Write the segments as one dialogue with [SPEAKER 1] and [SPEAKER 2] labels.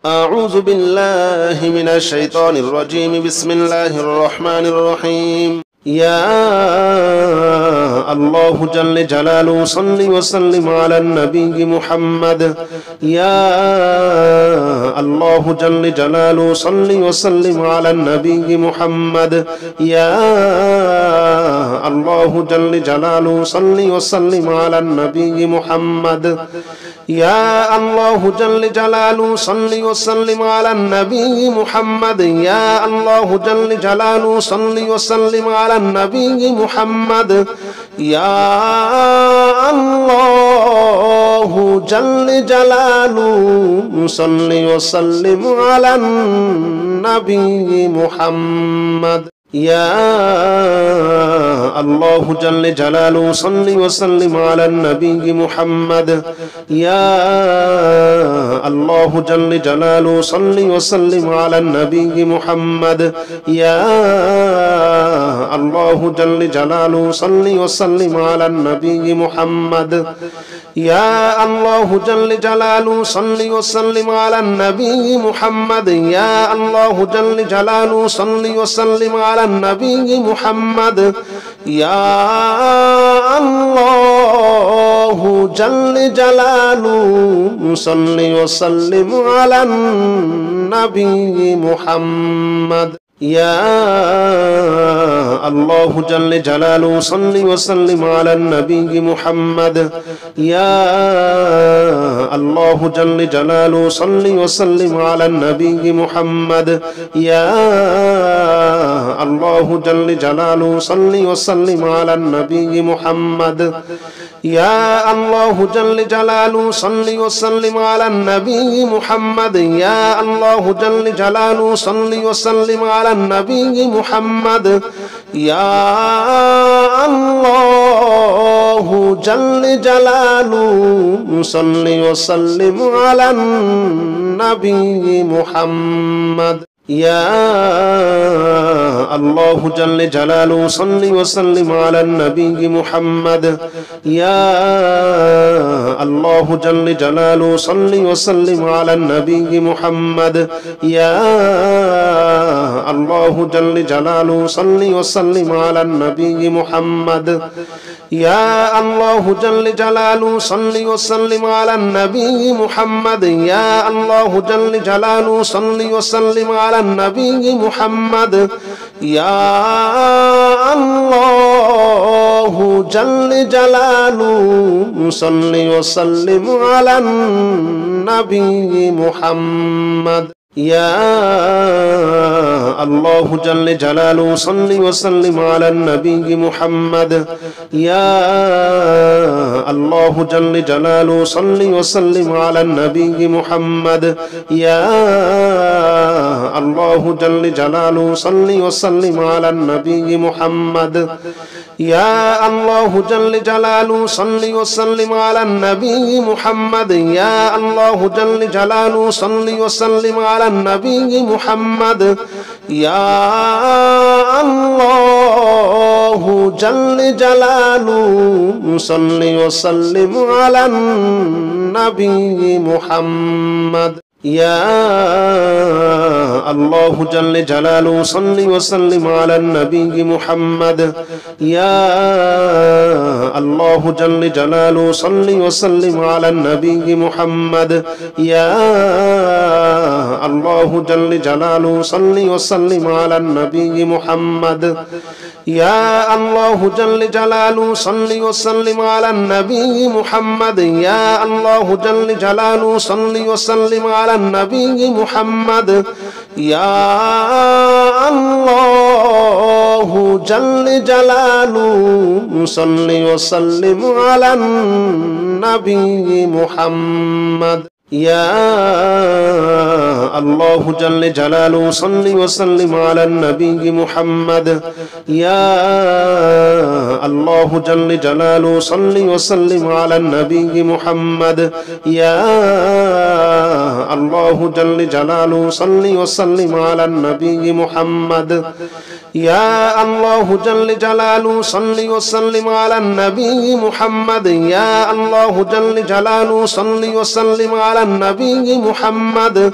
[SPEAKER 1] أعوذ بالله من الشيطان الرجيم. بسم الله الرحمن الرحيم. يا الله جل جلاله صل وسلم على النبي محمد. يا الله جل جلاله صل وسلم على النبي محمد. يا الله جل جلاله صل وسلم على النبي محمد. يا الله جل جلاله صل وسلم على النبي محمد. يا الله جل جلاله صل وسلم على النبي محمد. يا الله جل جلاله صل وسلم على النبي محمد. يا الله جل جلاله صل وسلم على النبي محمد. يا الله جل جلاله صل وسلم على النبي محمد. يا الله جل جلاله صل وسلم على النبي محمد. يا الله جل جلاله صل وسلم على النبي محمد. يا الله جل جلاله صل وسلم على النبي محمد. يا الله جل جلاله صل وسلم على النبي محمد. يا الله جل جلاله صل وسلم على النبي محمد. يا الله جل جلاله صل وسلم على النبي محمد. يا الله جل جلاله صل وسلم على النبي محمد. يا الله جل جلاله صل وسلم على النبي محمد. يا الله جل جلاله صل وسلم على النبي محمد. يا الله جل جلاله صل وسلم على النبي محمد. يا الله جل جلاله صل وسلم على النبي محمد. يا الله جل جلاله صل وسلم على النبي محمد. يا الله جل جلاله صل وسلم على النبي محمد. يا الله جل جلاله صل وسلم على النبي محمد. يا الله جل جلاله صل وسلم على النبي محمد. يا الله جل جلاله صل وسلم على النبي محمد. يا الله جل جلاله صل وسلم على النبي محمد. يا الله جل جلاله صل وسلم على النبي محمد. يا الله جل جلاله صل وسلم على النبي محمد. يا الله جل جلاله صل وسلم على النبي محمد. يا الله جل جلاله صل وسلم على النبي محمد. يا الله جل جلاله صل وسلم على النبي محمد. يا الله جل جلاله صل وسلم على النبي محمد. يا الله جل جلاله صل وسلم على النبي محمد. يا الله جل جلاله صل وسلم على النبي محمد. يا الله جل جلاله صل وسلم على النبي محمد. يا الله جل جلاله صل وسلم على النبي محمد. يا الله جل جلاله صل وسلم على النبي محمد. يا الله جل جلاله صل وسلم على النبي محمد. يا الله جل جلاله صل وسلم على النبي محمد. يا الله جل جلاله صل وسلم على النبي محمد. يا الله جل جلاله صل وسلم على النبي محمد. يا الله جل جلاله صل وسلم على النبي محمد.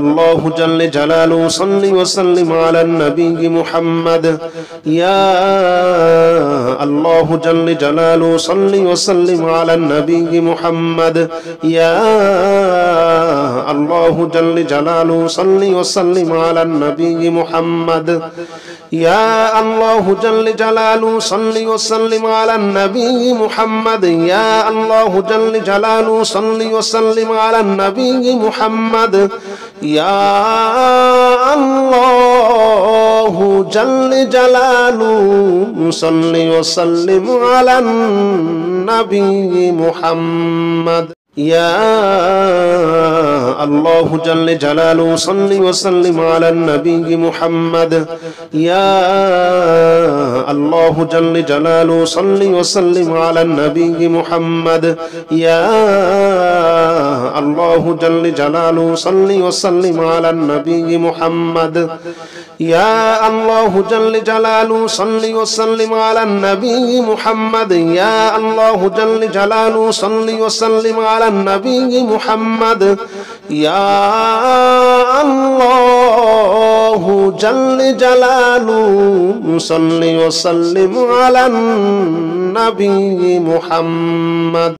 [SPEAKER 1] الله جل جلاله صل وسلم على النبي محمد يا الله جل جلاله صل وسلم على النبي محمد يا الله جل جلاله صل وسلم على النبي محمد يا الله جل جلاله صل وسلم على النبي محمد يا الله جل جلاله صل وسلم على النبي محمد يا الله جل جلاله صل وسلم على النبي محمد يا الله جل جلاله صل وسلم على النبي محمد يا الله جل جلاله صل وسلم على النبي محمد يا الله جل جلاله صل وسلم على النبي محمد يا الله جل جلاله صل وسلم على النبي محمد يا الله جل جلاله صل وسلم على النبي محمد يا الله جل جلاله صل وسلم على النبي محمد